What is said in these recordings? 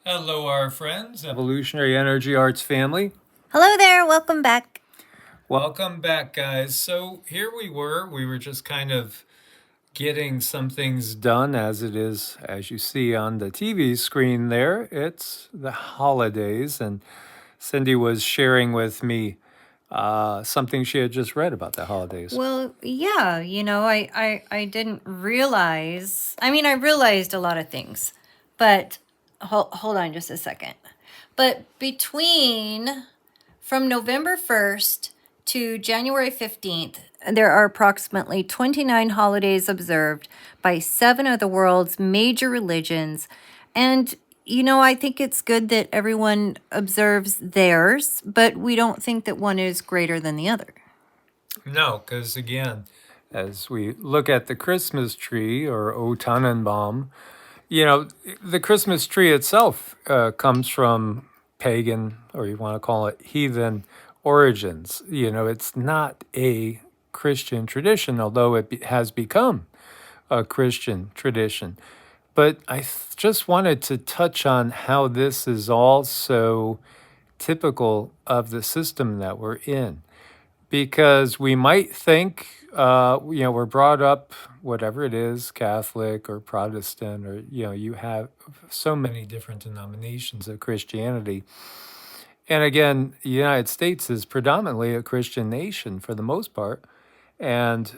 Hello, our friends, Evolutionary Energy Arts family. Hello there, welcome back. Welcome back, guys. So here we were just kind of getting some things done as it is, as you see on the TV screen there. It's the holidays, and Cindy was sharing with me something she had just read about the holidays. Well, yeah, I didn't realize. I realized a lot of things, but hold on just a second. But from November 1st to January 15th, there are approximately 29 holidays observed by 7 of the world's major religions. And, I think it's good that everyone observes theirs, but we don't think that one is greater than the other. No, because again, as we look at the Christmas tree or O Tannenbaum, the Christmas tree itself comes from pagan, or you want to call it heathen origins. It's not a Christian tradition, although has become a Christian tradition. But just wanted to touch on how this is also typical of the system that we're in, because we might think, we're brought up, whatever it is, Catholic or Protestant, or, you have so many different denominations of Christianity. And again, the United States is predominantly a Christian nation for the most part, and,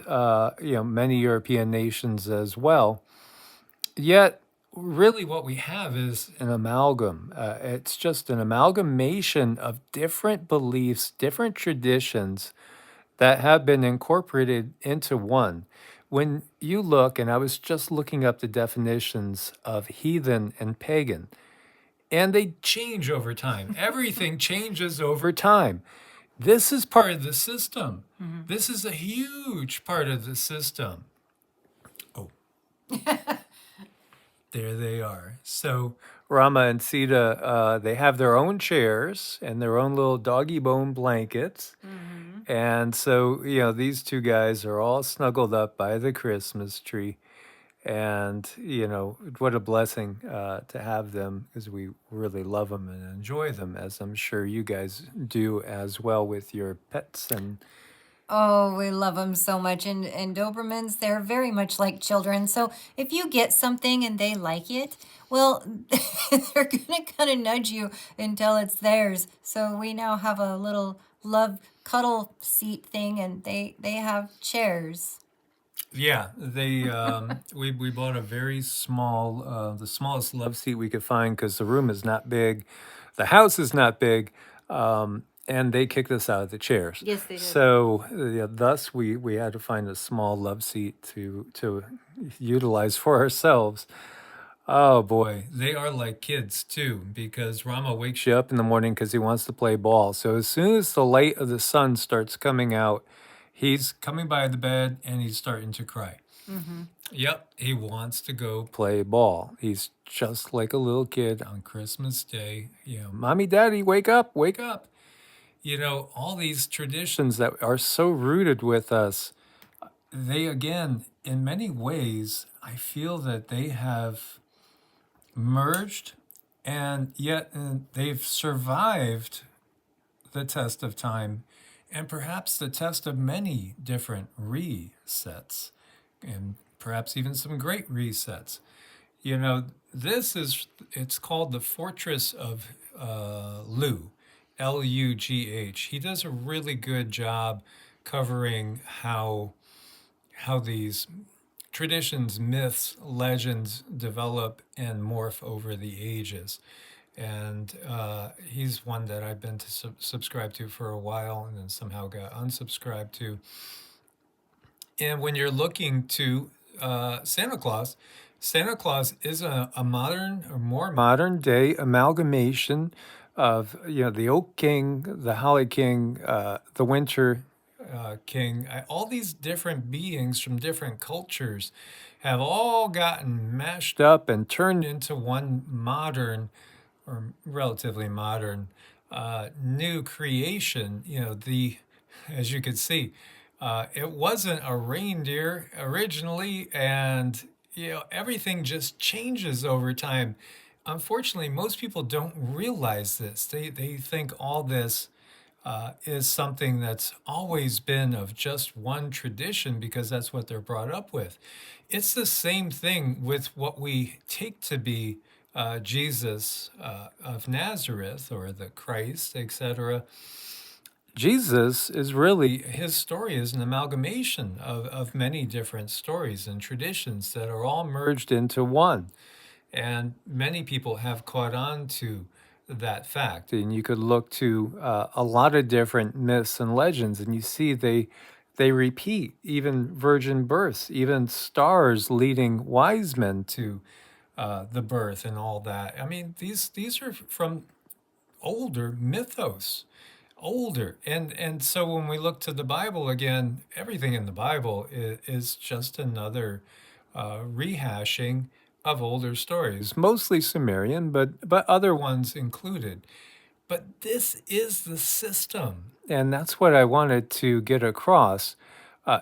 many European nations as well. Yet, really, what we have is an amalgam. It's just an amalgamation of different beliefs, different traditions that have been incorporated into one. When you look, and I was just looking up the definitions of heathen and pagan, and they change over time. Everything changes over time. This is part of the system. This is a huge part of the system. Oh, there they are. So Rama and Sita, they have their own chairs and their own little doggy bone blankets. And so, these two guys are all snuggled up by the Christmas tree. And, what a blessing to have them, because we really love them and enjoy them, as I'm sure you guys do as well with your pets. And Oh, we love them so much. And Dobermans, they're very much like children. So if you get something and they like it, well, they're going to kind of nudge you until it's theirs. So we now have a little love cuddle seat thing, and they have chairs. yeah, they we bought a very small, the smallest love seat we could find, because the room is not big, the house is not big, and they kicked us out of the chairs. Yes, they did. So thus we had to find a small love seat to utilize for ourselves. Oh boy, they are like kids too, because Rama wakes you up in the morning because he wants to play ball. So as soon as the light of the sun starts coming out, he's coming by the bed and he's starting to cry. Yep, he wants to go play ball. He's just like a little kid on Christmas Day. Mommy, Daddy, wake up, wake up. All these traditions that are so rooted with us, they again, in many ways, I feel that they have merged, and yet they've survived the test of time, and perhaps the test of many different resets, and perhaps even some great resets. It's called the Fortress of Lu, Lugh. He does a really good job covering how these traditions, myths, legends develop and morph over the ages. And he's one that I've been subscribed to for a while, and then somehow got unsubscribed to. And when you're looking to Santa Claus, Santa Claus is a modern, or more modern day amalgamation of, the Oak King, the Holly King, the Winter King. All these different beings from different cultures have all gotten mashed up and turned into one modern, or relatively modern, new creation. As you can see, it wasn't a reindeer originally, and everything just changes over time. unfortunately, most people don't realize this. They think all this is something that's always been of just one tradition because that's what they're brought up with. It's the same thing with what we take to be Jesus of Nazareth or the Christ, etc. Jesus is really, his story is an amalgamation of many different stories and traditions that are all merged into one. And many people have caught on to that fact. And you could look to a lot of different myths and legends, and you see they repeat, even virgin births, even stars leading wise men to the birth and all that. I mean, these are from older mythos, older. And so when we look to the Bible again, everything in the Bible is just another rehashing of older stories, mostly Sumerian, but other ones included. But this is the system, and that's what I wanted to get across.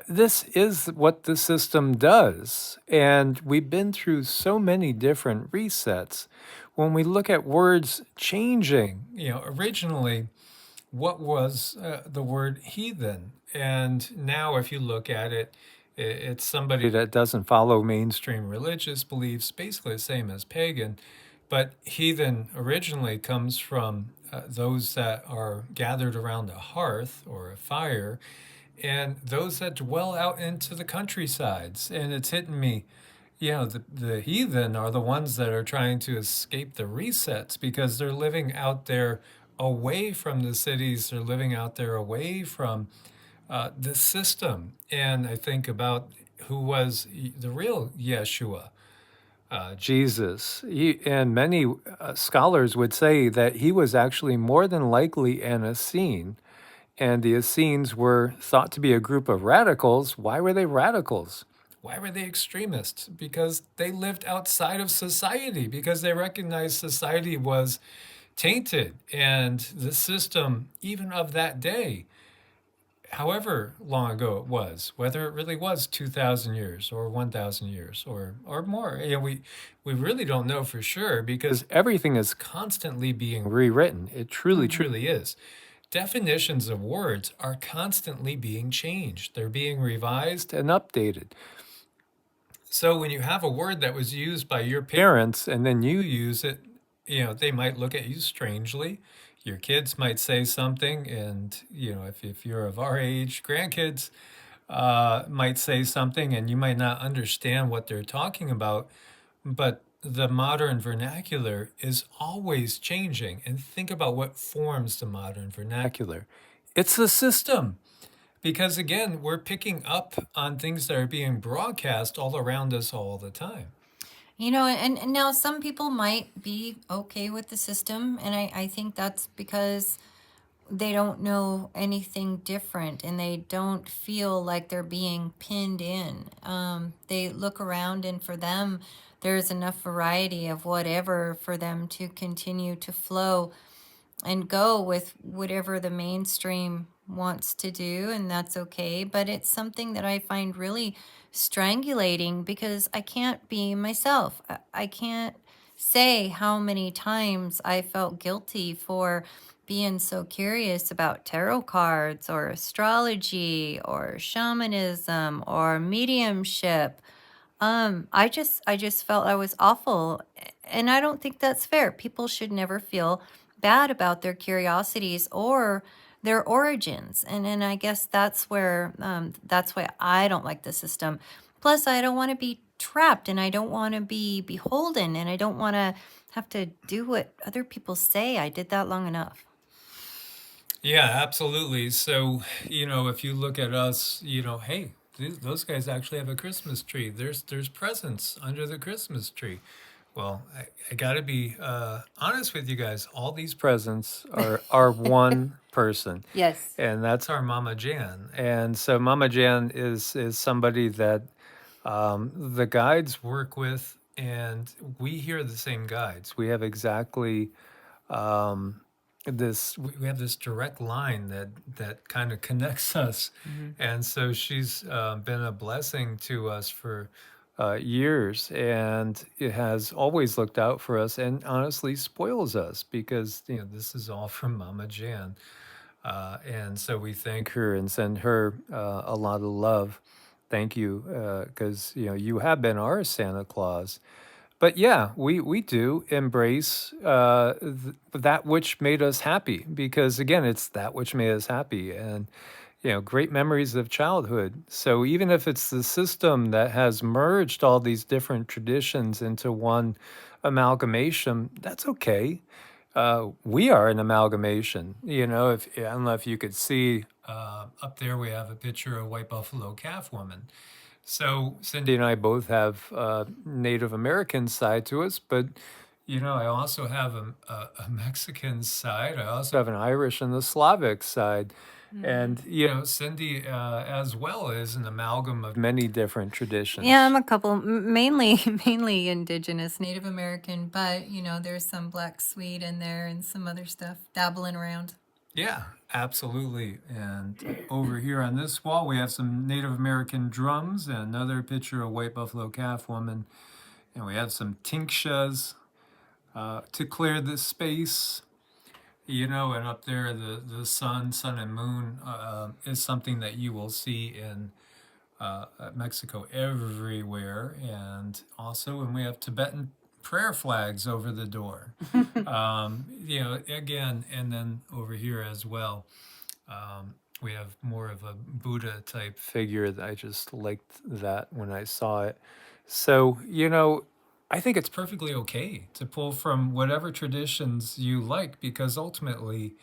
This is what the system does, and we've been through so many different resets. When we look at words changing, originally, what was the word heathen? And now, if you look at it, it's somebody that doesn't follow mainstream religious beliefs, basically the same as pagan. But heathen originally comes from those that are gathered around a hearth or a fire, and those that dwell out into the countrysides. And it's hitting me, the heathen are the ones that are trying to escape the resets because they're living out there away from the cities, they're living out there away from the system. And I think about who was the real Yeshua, Jesus. And many scholars would say that he was actually more than likely an Essene. And the Essenes were thought to be a group of radicals. Why were they radicals? Why were they extremists? Because they lived outside of society, because they recognized society was tainted. And the system, even of that day, however long ago it was, whether it really was 2,000 years or 1,000 years or more, we really don't know for sure because everything is constantly being rewritten. It truly, truly is. Definitions of words are constantly being changed. They're being revised and updated. So when you have a word that was used by your parents and then you use it, they might look at you strangely. Your kids might say something, and if you're of our age, grandkids might say something, and you might not understand what they're talking about. But the modern vernacular is always changing. And think about what forms the modern vernacular. It's the system. Because again, we're picking up on things that are being broadcast all around us all the time. And now some people might be okay with the system, and I think that's because they don't know anything different and they don't feel like they're being pinned in. They look around, and for them, there's enough variety of whatever for them to continue to flow and go with whatever the mainstream wants to do, and that's okay. But it's something that I find really strangulating because I can't be myself. I can't say how many times I felt guilty for being so curious about tarot cards or astrology or shamanism or mediumship. I just felt I was awful, and I don't think that's fair. People should never feel bad about their curiosities or their origins, and I guess that's why I don't like the system. Plus, I don't want to be trapped, and I don't want to be beholden, and I don't want to have to do what other people say. I did that long enough. Yeah, absolutely. So, if you look at us, hey, those guys actually have a Christmas tree. There's presents under the Christmas tree. Well, I got to be honest with you guys. All these presents are one person, Yes. and that's our Mama Jan. And so Mama Jan is somebody that the guides work with, and we hear the same guides. We have exactly we have this direct line that kind of connects us. Hmm. And so she's been a blessing to us for years, and it has always looked out for us and honestly spoils us because this is all from Mama Jan. And so we thank her and send her a lot of love. Thank you, because you have been our Santa Claus. But yeah, we do embrace that which made us happy, because again, it's that which made us happy, and great memories of childhood. So even if it's the system that has merged all these different traditions into one amalgamation, that's okay. We are an amalgamation. If I don't know if you could see up there, we have a picture of white buffalo calf woman. So Cindy and I both have Native American side to us, but I also have a Mexican side. I also have an Irish and the Slavic side. And Cindy as well is an amalgam of many different traditions. Yeah, I'm a couple, mainly mainly indigenous, Native American, but there's some Black Swede in there and some other stuff dabbling around. Yeah, absolutely. And over here on this wall, we have some Native American drums and another picture of white buffalo calf woman. And we have some tinctures to clear the space. And up there, the sun and moon is something that you will see in Mexico everywhere. And also, and we have Tibetan prayer flags over the door. Again, and then over here as well, we have more of a Buddha type figure. I just liked that when I saw it. So, I think it's perfectly okay to pull from whatever traditions you like, because ultimately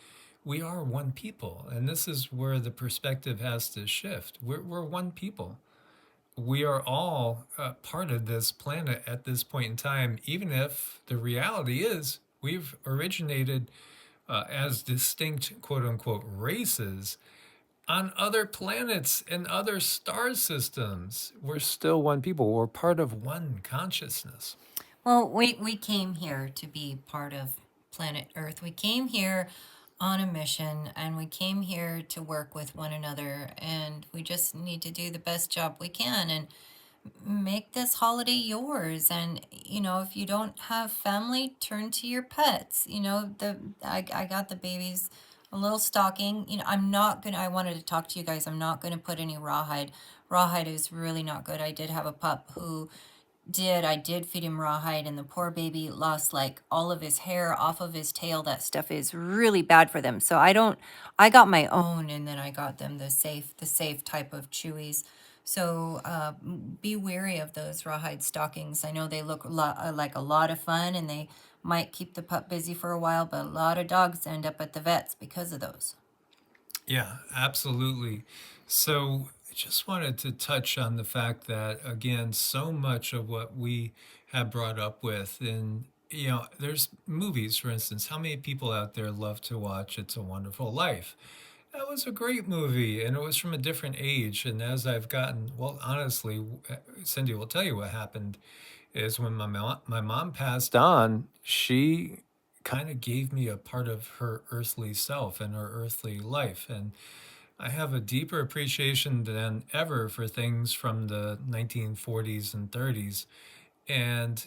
we are one people. And this is where the perspective has to shift. We're one people. We are all part of this planet at this point in time, even if the reality is we've originated as distinct quote unquote races on other planets and other star systems. We're still one people. We're part of one consciousness. Well, we came here to be part of planet Earth. We came here on a mission, and we came here to work with one another, and we just need to do the best job we can and make this holiday yours. And if you don't have family, turn to your pets. I got the babies a little stocking. I'm not gonna, I wanted to talk to you guys, I'm not gonna put any rawhide is really not good. I did have a pup who I did feed him rawhide, and the poor baby lost like all of his hair off of his tail. That stuff is really bad for them. So I got my own, and then I got them the safe type of chewies. So be wary of those rawhide stockings. I know they look like a lot of fun, and they might keep the pup busy for a while, but a lot of dogs end up at the vets because of those. Yeah, absolutely. So I just wanted to touch on the fact that, again, so much of what we have brought up with, and there's movies, for instance. How many people out there love to watch It's a Wonderful Life? That was a great movie, and it was from a different age. And as I've gotten, well, honestly, Cindy will tell you what happened is when my mom passed on, she kind of gave me a part of her earthly self and her earthly life. And I have a deeper appreciation than ever for things from the 1940s and 30s. And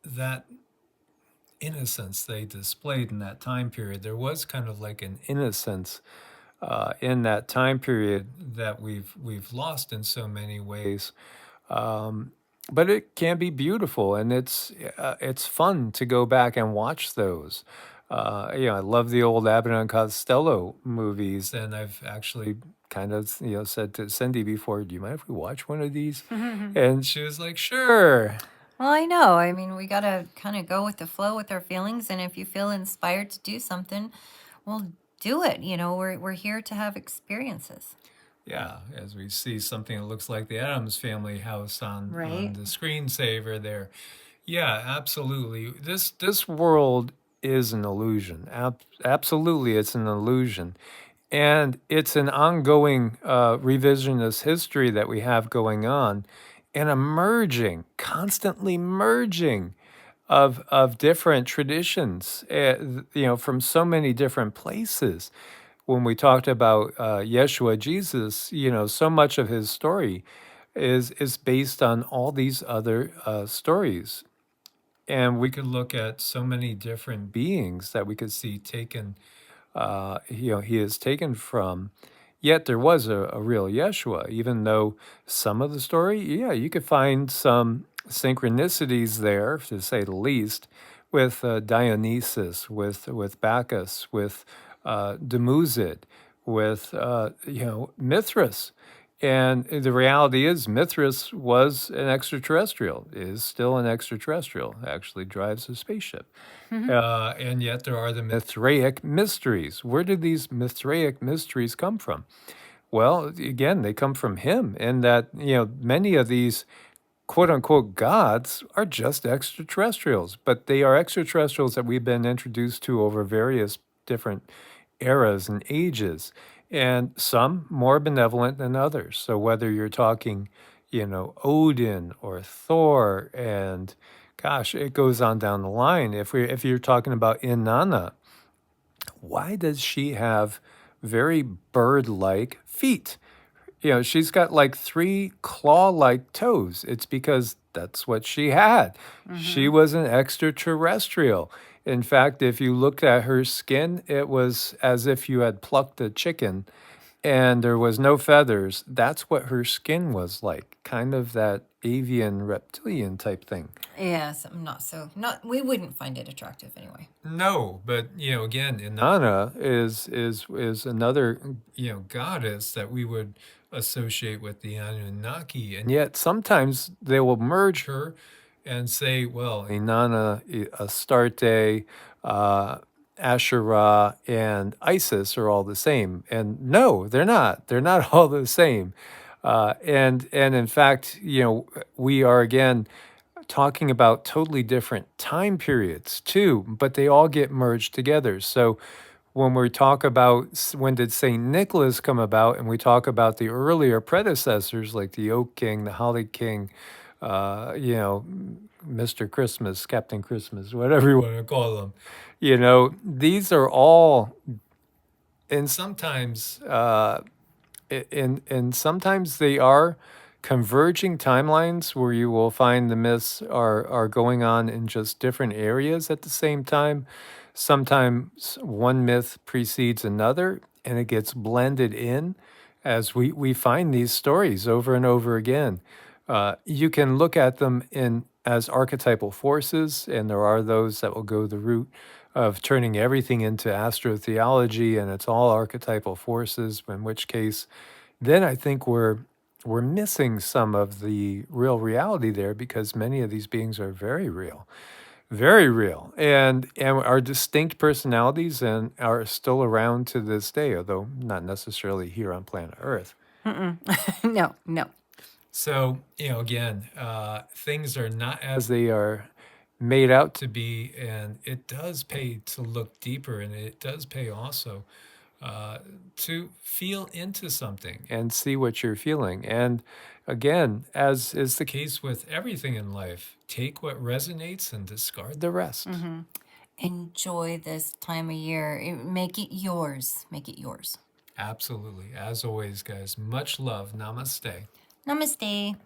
that innocence they displayed in that time period, there was kind of like an innocence in that time period that we've lost in so many ways. But it can be beautiful, and it's fun to go back and watch those. I love the old Abbott and Costello movies, and I've actually kind of said to Cindy before, "Do you mind if we watch one of these?" And she was like, "Sure." Well, I know. I mean, we got to kind of go with the flow with our feelings. And if you feel inspired to do something, well, do it. We're here to have experiences. Yeah, as we see something that looks like the Addams Family house on Right. the screensaver there. Yeah, absolutely. This world is an illusion. Absolutely, it's an illusion. And it's an ongoing revisionist history that we have going on, and a merging, constantly merging of different traditions, from so many different places. When we talked about Yeshua, Jesus, so much of his story is based on all these other stories. And we could look at so many different beings that we could see taken, he is taken from. Yet there was a real Yeshua, even though some of the story, yeah, you could find some synchronicities there, to say the least, with Dionysus, with Bacchus, with Demuzid, with Mithras. And the reality is, Mithras was an extraterrestrial, is still an extraterrestrial, actually drives a spaceship. And yet there are the Mithraic mysteries. Where did these Mithraic mysteries come from? Well, again, they come from him, and that, many of these quote unquote gods are just extraterrestrials, but they are extraterrestrials that we've been introduced to over various different eras and ages, and some more benevolent than others. So whether you're talking, Odin or Thor, and gosh, it goes on down the line. If you're talking about Inanna, why does she have very bird-like feet? She's got like 3 claw-like toes. It's because that's what she had. She was an extraterrestrial. In fact, if you looked at her skin, it was as if you had plucked a chicken and there was no feathers. That's what her skin was like, kind of that avian reptilian type thing. Yes, not we wouldn't find it attractive anyway. No, but again, Inanna is another goddess that we would associate with the Anunnaki, and yet sometimes they will merge her and say, well, Inanna, Astarte, Asherah, and Isis are all the same, and no, they're not. They're not all the same, and in fact, we are again talking about totally different time periods too, but they all get merged together. So when we talk about when did St. Nicholas come about, and we talk about the earlier predecessors like the Oak King, the Holly King, Mr. Christmas, Captain Christmas, whatever you want to call them, these are all, and sometimes, and sometimes they are converging timelines where you will find the myths are going on in just different areas at the same time. Sometimes one myth precedes another and it gets blended in as we find these stories over and over again. You can look at them as archetypal forces, and there are those that will go the route of turning everything into astrotheology and it's all archetypal forces, in which case then I think we're missing some of the real reality there, because many of these beings are very real, and are distinct personalities and are still around to this day, although not necessarily here on planet Earth. No, no. So, again, things are not as they are made out to be, and it does pay to look deeper, and it does pay also to feel into something and see what you're feeling. And again, as is the case with everything in life, take what resonates and discard the rest. Enjoy this time of year. Make it yours. Make it yours. Absolutely. As always, guys, much love. Namaste. Namaste.